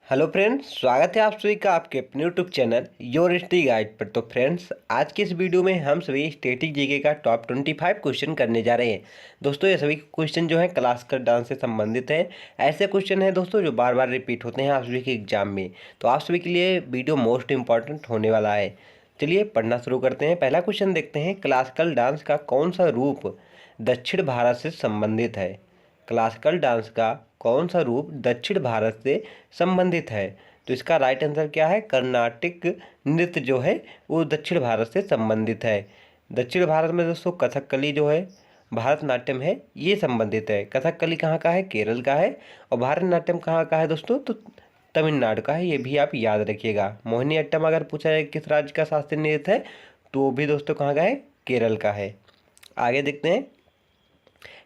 Hello friends, स्वागत है आप सभी का आपके अपने YouTube channel your study guide पर। तो फ्रेंड्स, आज के इस वीडियो में हम सभी स्टैटिक जीके का टॉप 25 क्वेश्चन करने जा रहे हैं। दोस्तों, ये सभी क्वेश्चन जो है क्लासिकल डांस से संबंधित हैं। ऐसे क्वेश्चन हैं दोस्तों जो बार बार रिपीट होते हैं आप सभी के एग्जाम में। तो आप सभी के लिए वीडियो मोस्ट इंपॉर्टेंट होने वाला है। चलिए पढ़ना शुरू करते हैं। पहला क्वेश्चन देखते हैं, क्लासिकल डांस का कौन सा रूप दक्षिण भारत से संबंधित है। क्लासिकल डांस का कौन सा रूप दक्षिण भारत से संबंधित है। तो इसका राइट आंसर क्या है? कर्नाटिक नृत्य जो है वो दक्षिण भारत से संबंधित है। दक्षिण भारत में दोस्तों कथकली जो है, भारतनाट्यम है, ये संबंधित है। कथकली कहाँ का है? केरल का है। और भारतनाट्यम कहाँ का है दोस्तों? तो तमिलनाडु का है। ये भी आप याद रखिएगा। मोहिनीअट्टम अगर पूछा जाए किस राज्य का शास्त्रीय नृत्य है, तो वो भी दोस्तों कहाँ का है? केरल का है। आगे देखते हैं,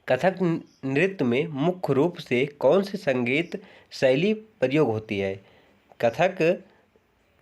कथक नृत्य में मुख्य रूप से कौन सी संगीत शैली प्रयोग होती है। कथक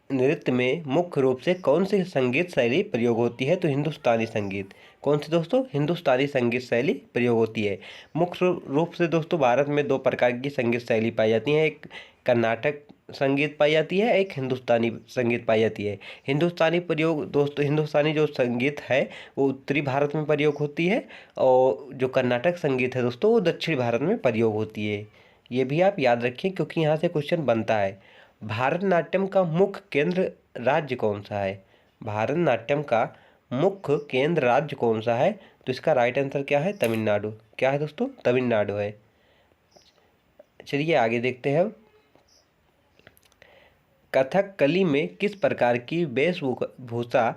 नृत्य में मुख्य रूप से कौन सी संगीत शैली प्रयोग होती है? तो हिंदुस्तानी संगीत। कौन सी दोस्तों? हिंदुस्तानी संगीत शैली प्रयोग होती है। मुख्य रूप से दोस्तों भारत में दो प्रकार की संगीत शैली पाई जाती है। एक कर्नाटक संगीत पाई जाती है, एक हिंदुस्तानी संगीत पाई जाती है। हिंदुस्तानी प्रयोग दोस्तों, हिंदुस्तानी जो संगीत है वो उत्तरी भारत में प्रयोग होती है, और जो कर्नाटक संगीत है दोस्तों वो दक्षिण भारत में प्रयोग होती है। ये भी आप याद रखें क्योंकि यहाँ से क्वेश्चन बनता है। भारतनाट्यम का मुख्य केंद्र राज्य कौन सा है? भारतनाट्यम का मुख्य केंद्र राज्य कौन सा है? तो इसका राइट आंसर क्या है? तमिलनाडु। क्या है दोस्तों? तमिलनाडु है। चलिए आगे देखते हैं। कथकली में किस प्रकार की वेशभूषा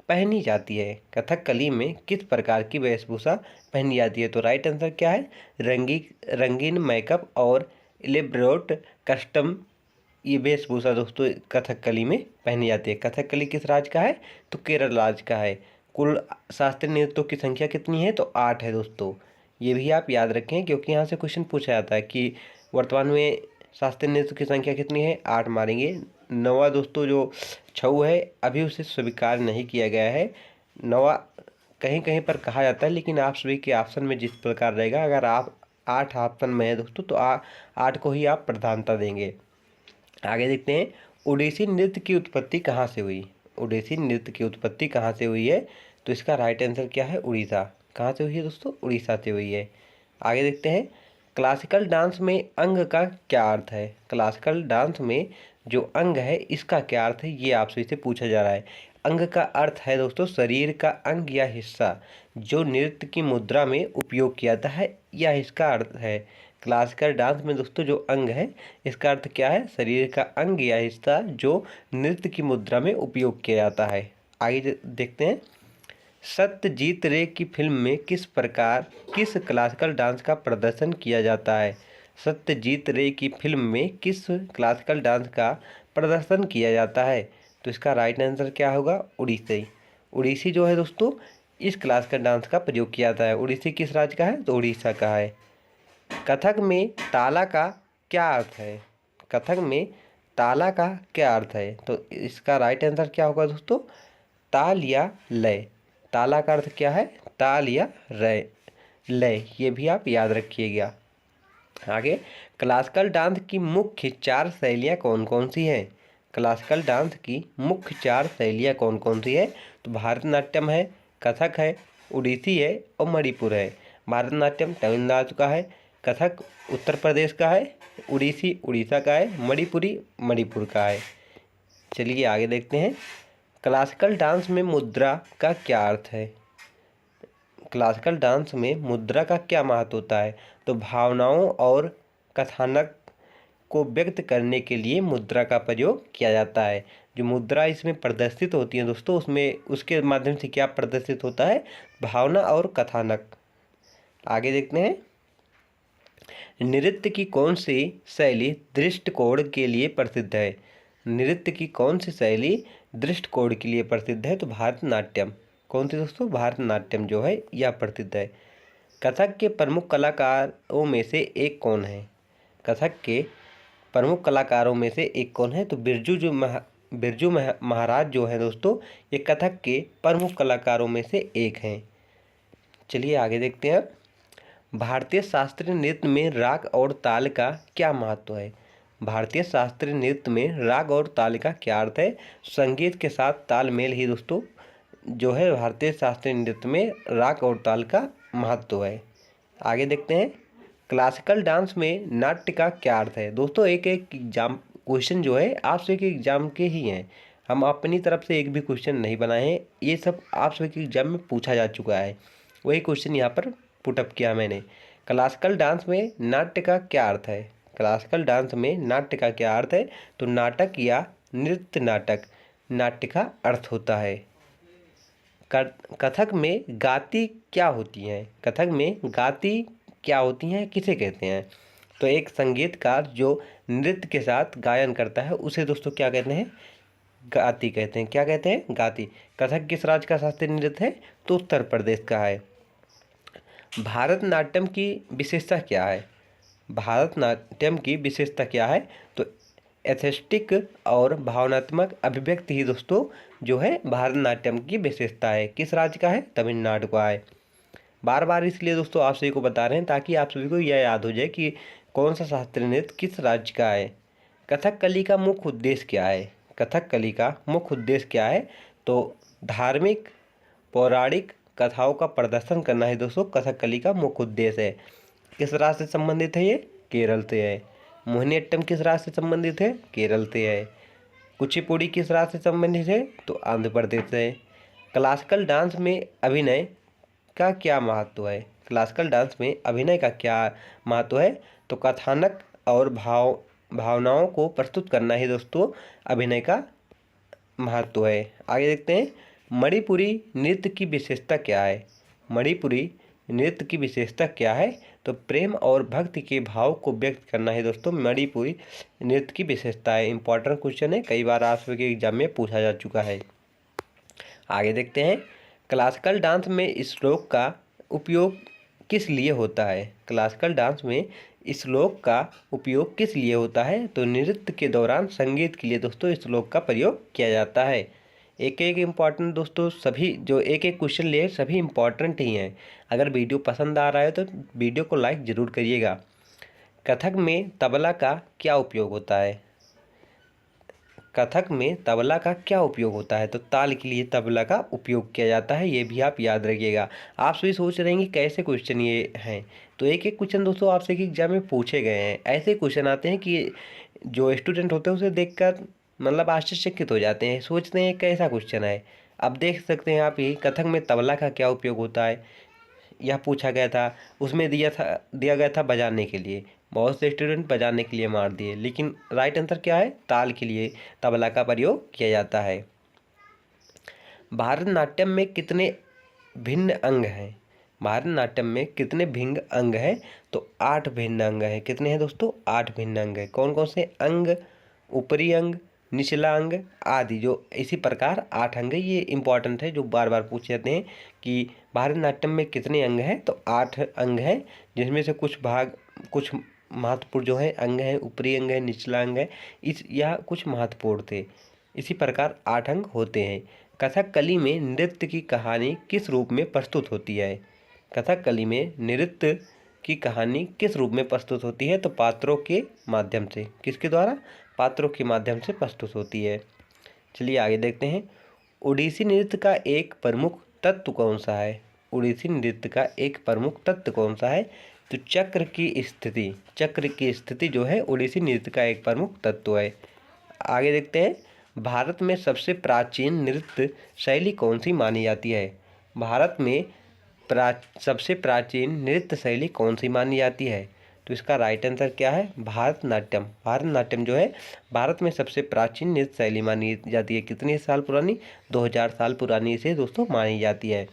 पहनी जाती है? कथकली में किस प्रकार की वेशभूषा पहनी जाती है? तो राइट आंसर क्या है? रंगीन मेकअप और इलेब्रोट कस्टम, ये वेशभूषा दोस्तों कथकली में पहनी जाती है। कथकली किस राज्य का है? तो केरल राज्य का है। कुल शास्त्रीय नृत्यों की संख्या कितनी है? तो 8 है दोस्तों। ये भी आप याद रखें क्योंकि यहाँ से क्वेश्चन पूछा जाता है कि वर्तमान में शास्त्रीय नृत्य की संख्या कितनी है? 8 मारेंगे। 9वां दोस्तों जो छऊ है अभी उसे स्वीकार नहीं किया गया है। 9वां कहीं कहीं पर कहा जाता है, लेकिन आप सभी के ऑप्शन में जिस प्रकार रहेगा, अगर आप 8 ऑप्शन में है दोस्तों तो 8 को ही आप प्रधानता देंगे। आगे देखते हैं, ओडिसी नृत्य की उत्पत्ति कहाँ से हुई? ओडिसी नृत्य की उत्पत्ति कहाँ से हुई है? तो इसका राइट आंसर क्या है? उड़ीसा। कहाँ से हुई है दोस्तों? उड़ीसा से हुई है। आगे देखते हैं, क्लासिकल डांस में अंग का क्या अर्थ है? क्लासिकल डांस में जो अंग है इसका क्या अर्थ है, ये आपसे इसे पूछा जा रहा है। अंग का अर्थ है दोस्तों शरीर का अंग या हिस्सा जो नृत्य की मुद्रा में उपयोग किया जाता है, या इसका अर्थ है। क्लासिकल डांस में दोस्तों जो अंग है इसका अर्थ क्या है? शरीर का अंग या हिस्सा जो नृत्य की मुद्रा में उपयोग किया जाता है। आगे देखते हैं, सत्यजीत रे की फिल्म में किस क्लासिकल डांस का प्रदर्शन किया जाता है? सत्यजीत रे की फिल्म में किस क्लासिकल डांस का प्रदर्शन किया जाता है? तो इसका राइट आंसर क्या होगा? उड़ीसी। उड़ीसी जो है दोस्तों इस क्लासिकल डांस का प्रयोग किया जाता है। उड़ीसी किस राज्य का है? तो उड़ीसा का है। कथक में ताला का क्या अर्थ है? कथक में ताला का क्या अर्थ है? तो इसका राइट आंसर क्या होगा दोस्तों? ताल या लय। ताला का अर्थ क्या है? ताल या लय। ये भी आप याद रखिएगा। आगे, क्लासिकल डांस की मुख्य 4 शैलियाँ कौन कौन सी हैं? क्लासिकल डांस की मुख्य 4 शैलियाँ कौन कौन सी है? तो भारतनाट्यम है, कथक है, उड़ीसी है और मणिपुर है। भारतनाट्यम तमिलनाडु का है, कथक उत्तर प्रदेश का है, उड़ीसी उड़ीसा का है, मणिपुरी मणिपुर का है। चलिए आगे देखते हैं, क्लासिकल डांस में मुद्रा का क्या अर्थ है? क्लासिकल डांस में मुद्रा का क्या महत्व होता है? तो भावनाओं और कथानक को व्यक्त करने के लिए मुद्रा का प्रयोग किया जाता है। जो मुद्रा इसमें प्रदर्शित होती है दोस्तों, उसमें उसके माध्यम से क्या प्रदर्शित होता है? भावना और कथानक। आगे देखते हैं, नृत्य की कौन सी शैली दृष्टिकोण के लिए प्रसिद्ध है? नृत्य की कौन सी शैली दृष्टिकोण के लिए प्रसिद्ध है? तो भारतनाट्यम। कौन सी दोस्तों? भारतनाट्यम जो है यह प्रसिद्ध है। कथक के प्रमुख कलाकारों में से एक कौन है? कथक के प्रमुख कलाकारों में से एक कौन है? तो बिरजू महाराज जो है दोस्तों, ये कथक के प्रमुख कलाकारों में से एक हैं। चलिए आगे देखते हैं, भारतीय शास्त्रीय नृत्य में राग और ताल का क्या महत्व है? भारतीय शास्त्रीय नृत्य में राग और ताल का क्या अर्थ है? संगीत के साथ तालमेल ही दोस्तों जो है भारतीय शास्त्रीय नृत्य में राग और ताल का महत्व है। आगे देखते हैं, क्लासिकल डांस में नाट्य का क्या अर्थ है? दोस्तों एक एग्जाम क्वेश्चन जो है आप सभी के एग्जाम के ही हैं, हम अपनी तरफ से एक भी क्वेश्चन नहीं बनाए हैं, ये सब आप सभी के एग्जाम में पूछा जा चुका है, वही क्वेश्चन यहाँ पर पुटअप किया मैंने। क्लासिकल डांस में नाट्य का क्या अर्थ है? क्लासिकल डांस में नाट्य का क्या अर्थ है? तो नाटक या नृत्य नाटक, नाट्य का अर्थ होता है। कथक में गाती क्या होती हैं? कथक में गाती क्या होती हैं, किसे कहते हैं? तो एक संगीतकार जो नृत्य के साथ गायन करता है उसे दोस्तों क्या कहते हैं? गाती कहते हैं। क्या कहते हैं? गाती। कथक किस राज्य का शास्त्रीय नृत्य है? तो उत्तर प्रदेश का है। भारतनाट्यम की विशेषता क्या है? भारतनाट्यम की विशेषता क्या है? तो एस्थेटिक और भावनात्मक अभिव्यक्ति ही दोस्तों जो है भारतनाट्यम की विशेषता है। किस राज्य का है? तमिलनाडु का है। बार बार इसलिए दोस्तों आप सभी को बता रहे हैं ताकि आप सभी को यह याद हो जाए कि कौन सा शास्त्रीय नृत्य किस राज्य का है। कथकली का मुख्य उद्देश्य क्या है? कथकली का मुख्य उद्देश्य क्या है? तो धार्मिक पौराणिक कथाओं का प्रदर्शन करना है दोस्तों, कथकली का मुख्य उद्देश्य है। किस राज्य से संबंधित है? ये केरल से है। मोहिनीअट्टम किस राज्य से संबंधित है? केरल से है। कुचिपुड़ी किस राज्य से संबंधित है? तो आंध्र प्रदेश से है। क्लासिकल डांस में अभिनय का क्या महत्व है? क्लासिकल डांस में अभिनय का क्या महत्व है? तो कथानक और भावनाओं को प्रस्तुत करना ही दोस्तों अभिनय का महत्व है। आगे देखते हैं, मणिपुरी नृत्य की विशेषता क्या है? मणिपुरी नृत्य की विशेषता क्या है? तो प्रेम और भक्ति के भाव को व्यक्त करना है दोस्तों मणिपुरी नृत्य की विशेषता है। इंपॉर्टेंट क्वेश्चन है, कई बार आप सभी के एग्जाम में पूछा जा चुका है। आगे देखते हैं, क्लासिकल डांस में श्लोक का उपयोग किस लिए होता है? क्लासिकल डांस में श्लोक का उपयोग किस लिए होता है? तो नृत्य के दौरान संगीत के लिए दोस्तों श्लोक का प्रयोग किया जाता है। एक एक इम्पॉर्टेंट दोस्तों, सभी जो एक एक क्वेश्चन लिए सभी इम्पॉर्टेंट ही हैं। अगर वीडियो पसंद आ रहा है तो वीडियो को लाइक ज़रूर करिएगा। कथक में तबला का क्या उपयोग होता है? कथक में तबला का क्या उपयोग होता है? तो ताल के लिए तबला का उपयोग किया जाता है, ये भी आप याद रखिएगा। आप सभी सोच रहे हैं कि कैसे क्वेश्चन ये हैं, तो एक एक क्वेश्चन दोस्तों आपसे एग्जाम में पूछे गए हैं। ऐसे क्वेश्चन आते हैं कि जो स्टूडेंट होते हैं उसे देखकर मतलब आश्चर्यचकित हो जाते हैं, सोचते हैं कैसा क्वेश्चन है। अब देख सकते हैं आप, ये कथक में तबला का क्या उपयोग होता है यह पूछा गया था, उसमें दिया गया था बजाने के लिए। बहुत से स्टूडेंट बजाने के लिए मार दिए, लेकिन राइट आंसर क्या है? ताल के लिए तबला का प्रयोग किया जाता है। भारतनाट्यम में कितने भिन्न अंग हैं? भारतनाट्यम में कितने भिन्न अंग हैं? तो 8 भिन्न अंग हैं। कितने हैं दोस्तों? 8 भिन्न अंग हैं। कौन कौन से अंग? ऊपरी अंग, निचला अंग आदि, जो इसी प्रकार 8 अंग है। ये इंपॉर्टेंट है, जो बार बार पूछे जाते हैं कि भारतनाट्यम में कितने अंग हैं? तो 8 अंग हैं, जिसमें से कुछ महत्वपूर्ण जो है अंग हैं, ऊपरी अंग है, निचला अंग है, यह कुछ महत्वपूर्ण थे। इसी प्रकार 8 अंग होते हैं। कथकली में नृत्य की कहानी किस रूप में प्रस्तुत होती है? कथकली में नृत्य की कहानी किस रूप में प्रस्तुत होती है? तो पात्रों के माध्यम से। किसके द्वारा? पात्रों के माध्यम से प्रस्तुत होती है। चलिए आगे देखते हैं, ओडिसी नृत्य का एक प्रमुख तत्व कौन सा है? ओडिसी नृत्य का एक प्रमुख तत्व कौन सा है? तो चक्र की स्थिति। चक्र की स्थिति जो है ओडिसी नृत्य का एक प्रमुख तत्व है। आगे देखते हैं, भारत में सबसे प्राचीन नृत्य शैली कौन सी मानी जाती है? भारत में सबसे प्राचीन नृत्य शैली कौन सी मानी जाती है? तो इसका राइट आंसर क्या है? भारतनाट्यम। भारतनाट्यम जो है भारत में सबसे प्राचीन नृत्य शैली मानी जाती है। कितने साल पुरानी? 2000 साल पुरानी इसे दोस्तों मानी जाती है।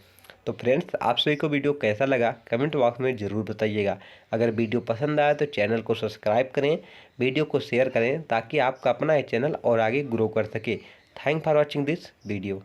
तो फ्रेंड्स, आप सभी को वीडियो कैसा लगा कमेंट बॉक्स में ज़रूर बताइएगा। अगर वीडियो पसंद आया तो चैनल को सब्सक्राइब करें, वीडियो को शेयर करें, ताकि आपका अपना ये चैनल और आगे ग्रो कर सके। Thank for watching this video.